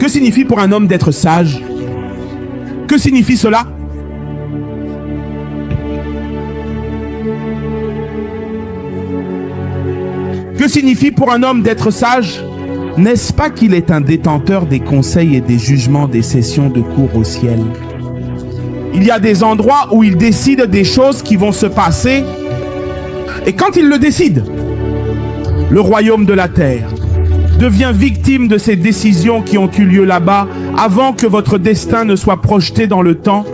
Que signifie pour un homme d'être sage? Que signifie cela? Que signifie pour un homme d'être sage? N'est-ce pas qu'il est un détenteur des conseils et des jugements des sessions de cour au ciel? Il y a des endroits où il décide des choses qui vont se passer. Et quand il le décide, le royaume de la terre devient victime de ces décisions qui ont eu lieu là-bas avant que votre destin ne soit projeté dans le temps.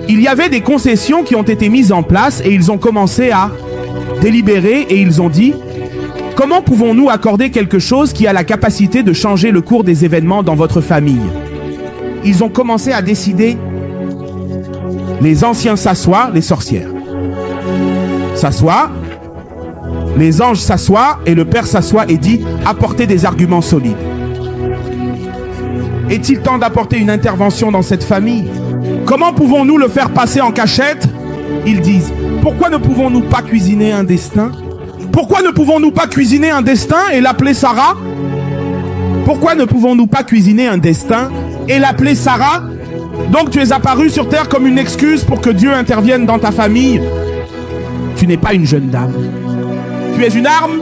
Il y avait des concessions qui ont été mises en place et ils ont commencé à délibérer et ils ont dit: comment pouvons-nous accorder quelque chose qui a la capacité de changer le cours des événements dans votre famille? Ils ont commencé à décider. Les anciens s'assoient, les sorcières s'assoient, les anges s'assoient et le Père s'assoit et dit: apportez des arguments solides. Est-il temps d'apporter une intervention dans cette famille? Comment pouvons-nous le faire passer en cachette? Ils disent: pourquoi ne pouvons-nous pas cuisiner un destin? Pourquoi ne pouvons-nous pas cuisiner un destin et l'appeler Sarah? Pourquoi ne pouvons-nous pas cuisiner un destin et l'appeler Sarah? Donc tu es apparu sur terre comme une excuse pour que Dieu intervienne dans ta famille. Tu n'es pas une jeune dame. Tu es une arme.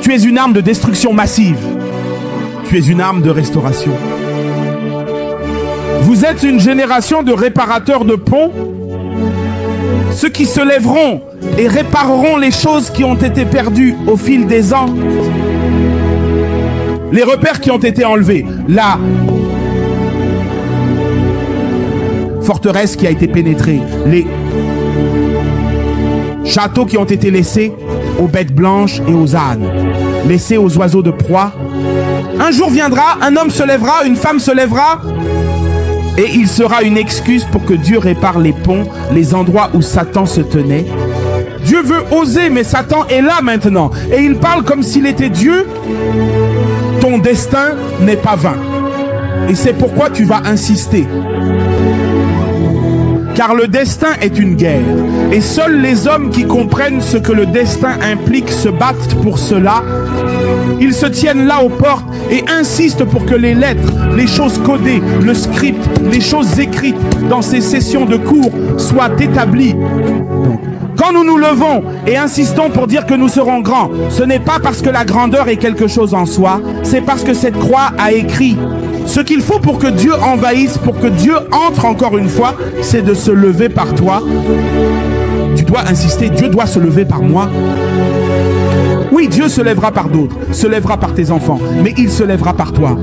Tu es une arme de destruction massive. Tu es une arme de restauration. Vous êtes une génération de réparateurs de ponts. Ceux qui se lèveront et répareront les choses qui ont été perdues au fil des ans. Les repères qui ont été enlevés. La forteresse qui a été pénétrée. Les châteaux qui ont été laissés aux bêtes blanches et aux ânes. Laissés aux oiseaux de proie. Un jour viendra, un homme se lèvera, une femme se lèvera. Et il sera une excuse pour que Dieu répare les ponts, les endroits où Satan se tenait. Dieu veut oser, mais Satan est là maintenant. Et il parle comme s'il était Dieu. Ton destin n'est pas vain. Et c'est pourquoi tu vas insister. Car le destin est une guerre. Et seuls les hommes qui comprennent ce que le destin implique se battent pour cela. Ils se tiennent là aux portes et insistent pour que les lettres, les choses codées, le script, les choses écrites dans ces sessions de cours soient établies. Donc, quand nous nous levons et insistons pour dire que nous serons grands, ce n'est pas parce que la grandeur est quelque chose en soi, c'est parce que cette croix a écrit. Ce qu'il faut pour que Dieu envahisse, pour que Dieu entre encore une fois, c'est de se lever par toi. Tu dois insister, Dieu doit se lever par moi. Oui, Dieu se lèvera par d'autres, se lèvera par tes enfants, mais il se lèvera par toi.